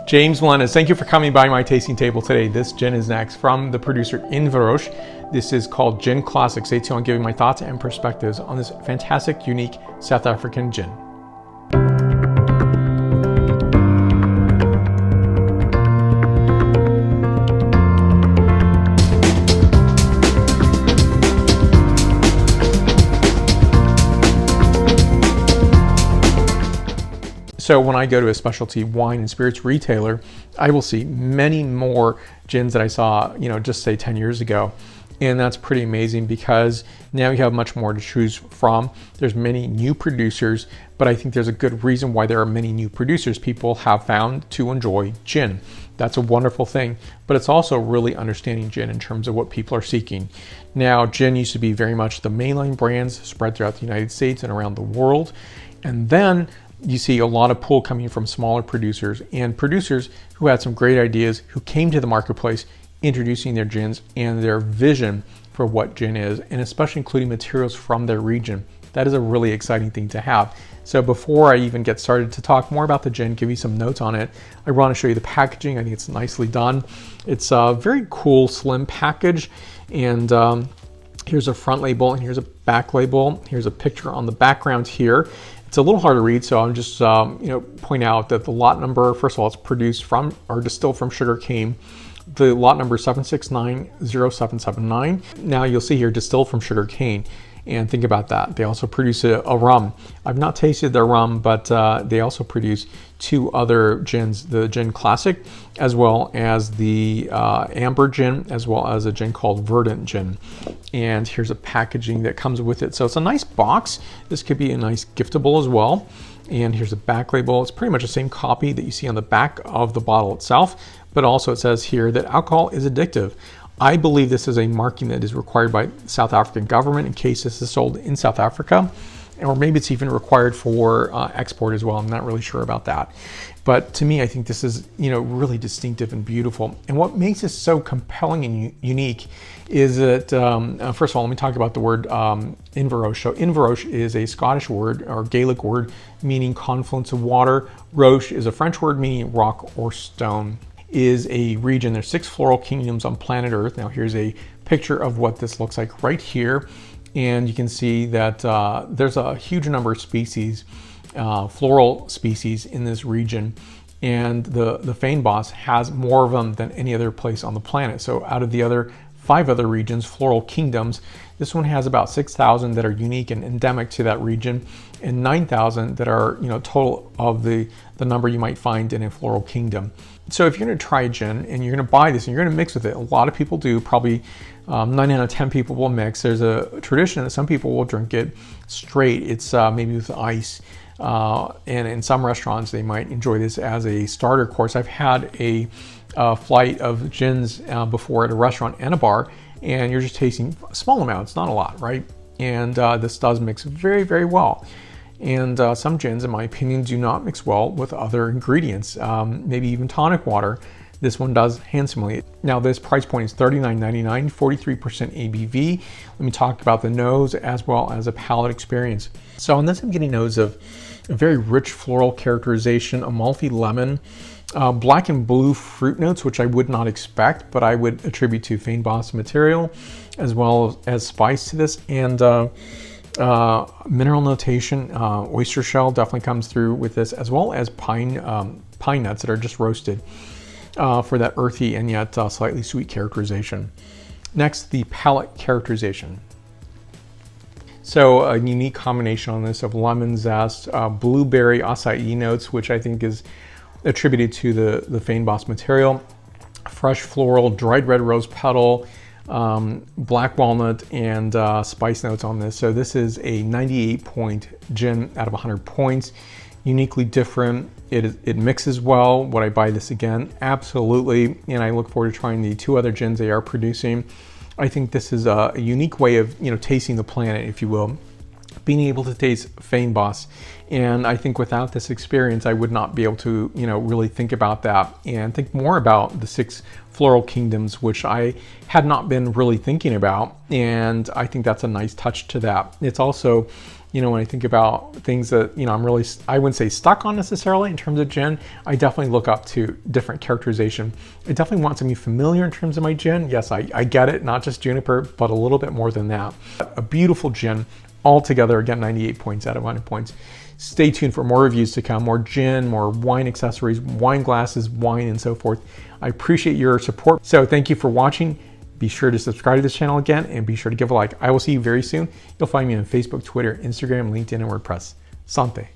James Melendez, thank you for coming by my tasting table today. This gin is next from the producer Inverroche. This is called Gin Classic. Stay tuned on giving my thoughts and perspectives on this fantastic, unique South African gin. So when I go to a specialty wine and spirits retailer, I will see many more gins that I saw, just say 10 years ago. And that's pretty amazing because now you have much more to choose from. There's many new producers, but I think there's a good reason why there are many new producers. People have found to enjoy gin. That's a wonderful thing, but it's also really understanding gin in terms of what people are seeking. Now, gin used to be very much the mainline brands spread throughout the United States and around the world. And then you see a lot of pull coming from smaller producers and producers who had some great ideas, who came to the marketplace introducing their gins and their vision for what gin is, and especially including materials from their region. That is a really exciting thing to have. So before I even get started to talk more about the gin, give you some notes on it, I want to show you the packaging. I think it's nicely done. It's a very cool, slim package. And here's a front label and here's a back label. Here's a picture on the background here. It's a little hard to read, so I'm just point out that the lot number, first of all, it's produced from or distilled from sugar cane. The lot number is 7690779. Now you'll see here distilled from sugar cane. And think about that. They also produce a rum. I've not tasted their rum, but they also produce two other gins, the Gin Classic, as well as the Amber Gin, as well as a gin called Verdant Gin. And here's a packaging that comes with it. So it's a nice box. This could be a nice giftable as well. And here's a back label. It's pretty much the same copy that you see on the back of the bottle itself, but also it says here that alcohol is addictive. I believe this is a marking that is required by the South African government in case this is sold in South Africa, or maybe it's even required for export as well. I'm not really sure about that. But to me, I think this is really distinctive and beautiful. And what makes this so compelling and unique is that, first of all, let me talk about the word Inverroche. So Inverroche is a Scottish word or Gaelic word meaning confluence of water. Roche is a French word meaning rock or stone. Is a region. There's 6 floral kingdoms on planet Earth. Now here's a picture of what this looks like right here. And you can see that there's a huge number of species, floral species in this region. And the fynbos has more of them than any other place on the planet. So out of the other 5 other regions, floral kingdoms, this one has about 6,000 that are unique and endemic to that region, and 9,000 that are total of the number you might find in a floral kingdom. So if you're going to try a gin and you're going to buy this and you're going to mix with it, a lot of people do. Probably 9 out of 10 people will mix. There's a tradition that some people will drink it straight. It's maybe with ice. And in some restaurants, they might enjoy this as a starter course. I've had a flight of gins before at a restaurant and a bar, and you're just tasting small amounts, not a lot, right? And this does mix very, very well. And some gins, in my opinion, do not mix well with other ingredients, maybe even tonic water. This one does handsomely. Now this price point is $39.99, 43% ABV. Let me talk about the nose as well as a palate experience. So on this, I'm getting nose of a very rich floral characterization, Amalfi lemon, black and blue fruit notes, which I would not expect, but I would attribute to fynbos material, as well as spice to this, and mineral notation. Oyster shell definitely comes through with this, as well as pine nuts that are just roasted for that earthy and yet slightly sweet characterization. Next, the palate characterization. So a unique combination on this of lemon zest, blueberry acai notes, which I think is attributed to the fynbos material, fresh floral, dried red rose petal, black walnut, and spice notes on this. So this is a 98-point gin out of 100 points. Uniquely different. It mixes well. Would I buy this again? Absolutely. And I look forward to trying the 2 other gins they are producing. I think this is a unique way of tasting the planet, if you will, being able to taste fynbos. And I think without this experience, I would not be able to really think about that and think more about the 6 floral kingdoms, which I had not been really thinking about. And I think that's a nice touch to that. It's also You know, when I think about things that, you know, I wouldn't say stuck on necessarily in terms of gin, I definitely look up to different characterization. I definitely want something familiar in terms of my gin. Yes, I get it, not just juniper, but a little bit more than that. A beautiful gin altogether, again, 98 points out of 100 points. Stay tuned for more reviews to come, more gin, more wine accessories, wine glasses, wine, and so forth. I appreciate your support. So thank you for watching. Be sure to subscribe to this channel again, and be sure to give a like. I will see you very soon. You'll find me on Facebook, Twitter, Instagram, LinkedIn, and WordPress. Santé.